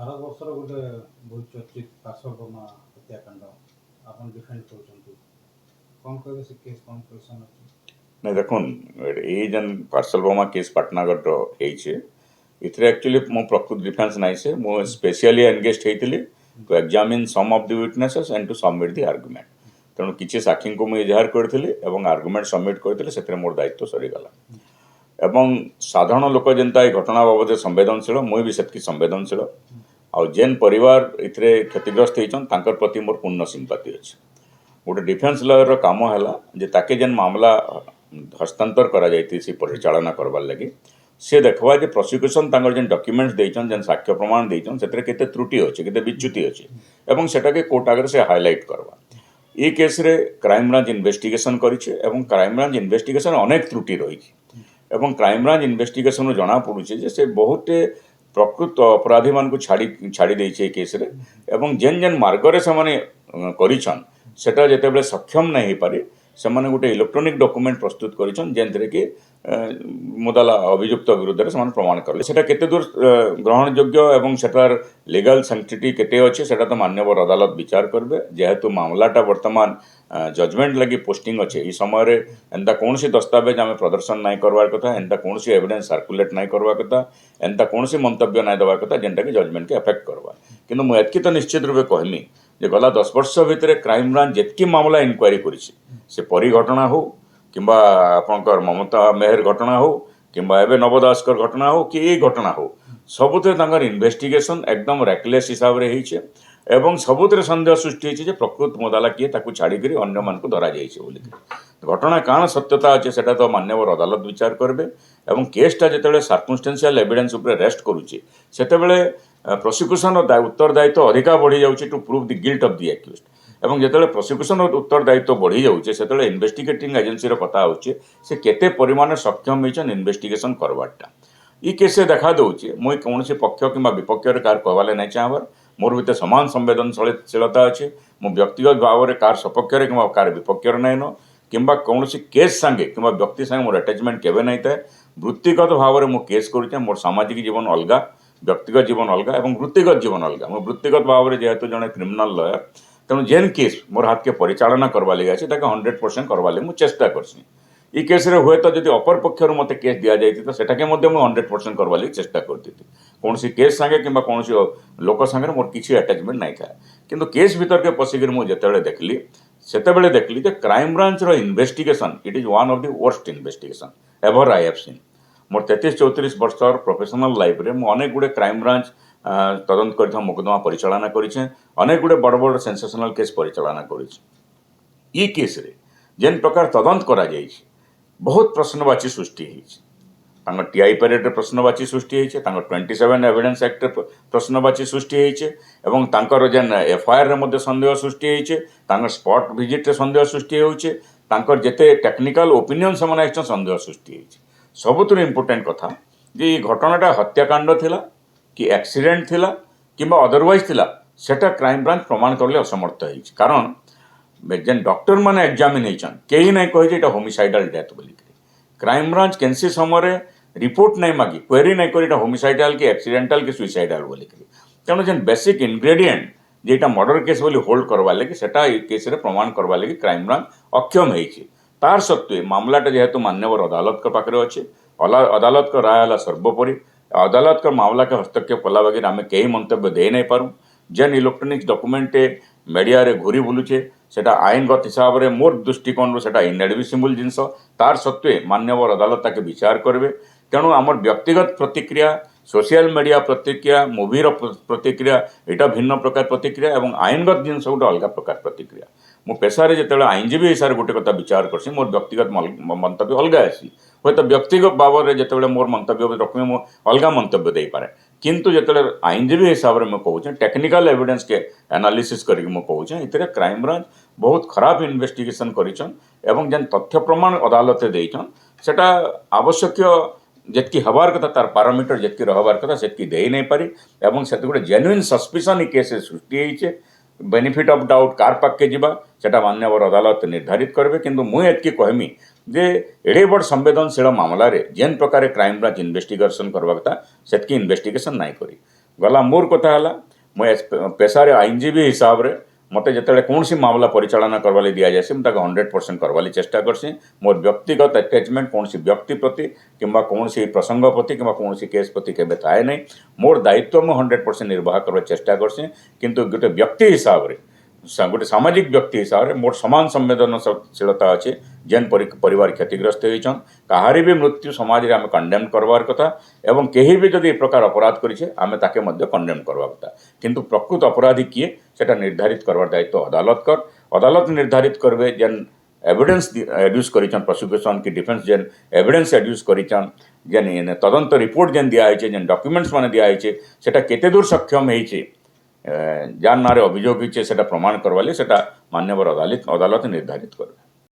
ଭାରତବର୍ଷର ଗୋଟେ ବହୁତ ଚର୍ଚ୍ଚିତ ପାର୍ଶ୍ୱବର୍ମା ହତ୍ୟାକାଣ୍ଡ ଆପଣ ଡିଫେଣ୍ଡ କରୁଛନ୍ତି, କ'ଣ କହିବେ ସେ କେସ୍ କ'ଣ ପୋଜିସନ୍ ଅଛି? नहीं देखुन ये जन पार्सल बोमा केस पाटनागढ़ होइछे इथरे एक्चुअली मो प्रकृत डिफेंस नहीं से मो स्पेशली एंगेज होइतिली to examine some of the witnesses and to submit the argument तेणु किसी साक्षी को मुझे एजाहार करथिली एवं आर्गुमेंट सबमिट करथिली सेतरे मोर दायित्व सरीगला एवं साधारण लोक जेनता ये घटना बाबद संवेदनशील मुई भी सेतकी संवेदनशील आउ जेन परिवार इथरे क्षतिग्रस्त होइछन तांकर प्रति मोर पूर्ण सिंपैथी अछि। गोटे डिफेन्स लयर काम है जे ताके जेन मामला हस्तांतर करा जायति से परिचालना करबार लगी से देखवा जे प्रोसिक्यूशन तांकर जेन डॉक्यूमेंट्स देइछन जेन साक्ष्य प्रमाण देइछन सेतरे केते त्रुटि अछि केते विच्युति अछि एवं सेटा के कोर्ट आगे से हाईलाइट करबा ई केस रे क्राइम ब्रांच इन्वेस्टिगेशन करिছে एवं क्राइम ब्रांच इन्वेस्टिगेशन अनेक त्रुटि रहिछि एवं क्राइम ब्रांच इन्वेस्टिगेशन जना पड़ुछि जे से बहुत प्रकृत अपराधी मान को छाड़ी देइছে केस रे एवं जेन जेन मार्ग रे से माने करिछन सेटा जेतेबेले सक्षम नहीं हो पारे से गोटे इलेक्ट्रोनिक डॉक्यूमेंट प्रस्तुत करिछन जेनथरे कि मुदाला अभियुक्त विरुद्ध से प्रमाण करले सेटा केते दूर ग्रहण योग्य एवं सेटार लीगल सैंक्टिटी केते अछि सेटा तो मान्यवर अदालत विचार करबे जेहेतु मामलाटा वर्तमान जजमेंट लगी पोस्टिंग अच्छे ई समय रे एंता कौनसी दस्तावेज आम प्रदर्शन नहीं करवार कथा एंता कौनसी एविडेंस सर्कुलेट नहीं करवा कथा एंता कौनसी मंतव्य नहीं देवा कथा जेनटा कि जजमेंट के अफेक्ट करवा किंतु मु एतकी तो निश्चित रूपे कहमी जे गला 10 वर्ष भितर क्राइम ब्रांच जेतकी मामला इनक्वारी करिछि से परी घटना हो किंबा आपनकर ममता मेहर घटना हो किंबा एबे नवदासकर घटना हो कि ये घटना हो सबुते तांकर इन्वेस्टिगेशन एकदम रेकलेस हिसाब रे हिचे एवं सबुतरे सन्देह सृष्टि होइछे जे प्रकृत मुदाला किए ताकू छाड़ी करी अन्य मान को धरा जाइछे बोली घटना काण सत्यता अच्छे सेटा तो मान्यवर अदालत विचार करबे एवं केसटा जेतेबेले सर्कमस्टेंशियल एविडेंस ऊपर रेस्ट करूचे सेतेबेले प्रोसिक्यूशन उत्तरदायित्व अधिका बढ़ी जाउछे to prove the guilt of the accused एवं जेतेबेले प्रोसिक्यूशन उत्तरदायित्व बढ़ी जाउछे सेतेबेले इन्वेस्टिगेटिंग एजेंसी रो पता होउछे से केते परिमाण सक्षम होइछन इन्वेस्टिगेशन करबाटा ई केस देखा दौचे मुई कौन पक्ष कि विपक्ष कार कहवाले नहीं चाहबार मोर भीतर समान संवेदनशीलता अच्छे मु व्यक्तिगत भाव में कार सपक्ष कि कार विपक्ष नहीं न किंबा कौन केस सांगे कि व्यक्ति सांगे मोर अटैचमेंट केवे नहीं था वृत्तिगत भाव में मुझे केस करुचे मोर सामाजिक जीवन अलग व्यक्तिगत जीवन अलग और वृत्तिगत जीवन अलग मो वृत्तिगत भाव में जेहेतु जड़े क्रिमिनाल लयर तेणु जेन केस मोर हाथ के परिचालना करवा लगे अच्छे 100% करवा लगे मुझे चेष्टा करसी ई केस रे हुए तो जदि अपर पक्षर मत केस दि जाए तो सेटाके 100% करवा लगी चेष्टा करती कौन केस सांगे कि कौन लोक सांगे मोर किसी अटैचमेंट नहीं था किंतु केस भीतर के पशिक मुझे देखली सेतेबेले देखली जे क्राइम ब्रांच रो investigation it is one of the worst investigation ever I have seen more 33-34 वर्ष प्रोफेशनल लाइफ रे मु अनेक गुड़े क्राइम ब्रांच तदंत कर मुकदमा परिचालना करिछे अनेक गुड़े बड़ बड़ सेंसेशनल केस परिचालना करिछे ई केस रे जेन प्रकार तदंत करा जाइछे बहुत प्रश्नवाची सृष्टि टीआई पैरेड प्रश्नवाची सृष्टि 27 एविडेंस एक्ट प्रश्नवाची सृष्टि एवं तांकर जेन एफआईआर रे मध्य संदेह सृष्टि स्पॉट विजिट रे संदेह सृष्टि होचे जेते टेक्निकल ओपिनियन से माने संदेह सृष्टि सबुतु इम्पोर्टेंट कथा जे ये घटनाटा हत्याकांड थिला कि एक्सीडेंट थिला किंबा अदरवाइज थिला सेटा क्राइम ब्रांच प्रमाण करले असमर्थ होइछ कारण जेन डॉक्टर मैंने एग्जामिन होइछन केही नहीं कहि जे होमिसाइडल डेथ बोली क्राइम ब्रांच केनसी समय रिपोर्ट नहीं मागी क्वेरी नहीं करी होमिसाइडल कि एक्सीडेंटल कि सुइसाइडल बोली तेणु जेन बेसिक इनग्रेडिएंट जेटा मर्डर केस बोली होल्ड करवा लगी सेटा केस रे प्रमाण करवा लगी क्राइम ब्रांच अक्षम होइछि तार सत्वे मामलाटा जेहेतु मान्यवर अदालत के पाखरे अच्छे अदालत का राय है सर्वोपरि अदालत का मामला के हस्तक्षेप कला बगैर आम कई मंतव्य दे नहीं पारूँ जेन इलेक्ट्रोनिक्स डॉक्यूमेंट मीडिया रे घूरी बुलूचे सेटा आईनगत हिसाब से मोर दृष्टिकोण से इनएडमिसिबल जिनस तार सत्वे मान्यवर अदालत ताके विचार करेंगे तेणु आमर व्यक्तिगत प्रतिक्रिया सोशल मीडिया प्रतिक्रिया मूवीर प्रतिक्रिया यहाँ भिन्न प्रकार प्रतिक्रिया और आईनगत जिनस गोटे अलग प्रकार प्रतिक्रिया मो पेशारे जो आईनजीवी हिसाब से गोटे कथा विचार करसी मोर व्यक्तिगत मंतव्य अलग आसी हे तो व्यक्तिगत भाव में जो मोर मंतव्य रखी मो अलग मंतव्य दे पारे किंतु जो आईनजीवी हिसाब से मुझे टेक्निकल एविडेंस के एनालिसिस करके मुझे ये क्राइम ब्रांच बहुत खराब इन्वेस्टिगेशन करिछन एवं जेन तथ्य प्रमाण अदालत देइछन सेटा आवश्यक जेतकी हबार कथा तार पारामीटर जेतकी रहबार कथा सेतकी दे नहीं पारी एवं सेत गोटे जेन्युइन सस्पिशन ई केस सृष्टि होइछे बेनिफिट ऑफ डाउट कार पाके जीवा सेटा मान्यवर अदालत निर्धारित करबे किंतु मुझे एतकी कहमी जे एड़े बड़ संवेदनशील मामला रे जेन प्रकार क्राइम ब्रांच इन्वेस्टिगेशन करवा कथा सेतकी इन्वेस्टिगेशन नहीं करी गला मोर कथा है मुझे पेशारे आईनजीवी हिसाब रे मते जिते कौन सी मामला परिचालना करवाली दि जाए मुझे 100% करवाली चेष्टा करसी मोर व्यक्तिगत अटैचमेंट कौन सी व्यक्ति प्रति किंबा कौन सी प्रसंग प्रति किंबा कौन सी केस प्रति केबे थाए नहीं मोर दायित्व मु 100% निर्वाह करवा चेष्टा करसी किंतु गोटे व्यक्ति हिसाब रे गोटे सामाजिक व्यक्ति हिसाब से मोर समान संवेदनशीलता अच्छे जेन परिवार क्षतिग्रस्त होइछन कहारी भी मृत्यु समाज रे आम कंडेम करवार कथा एवं कहीं भी जदि ए प्रकार अपराध करिछे आमे ताके मध्य कंडेम करवा कथा किंतु प्रकृत अपराधी किए सेटा निर्धारित करवार दायित्व अदालत निर्धारित करबे जेन एविडेंस एड्यूस करिछन प्रोसिक्यूशन की डिफेंस जेन एविडेंस एड्यूस करिछन जेन तदंत रिपोर्ट जेन दिया है जेन डॉक्यूमेंट्स माने दिया है सेटा केते दूर सक्षम है जार ना अभियोग होइछे सेटा प्रमाण करवाले सेटा मान्यवर अदालत निर्धारित करबे।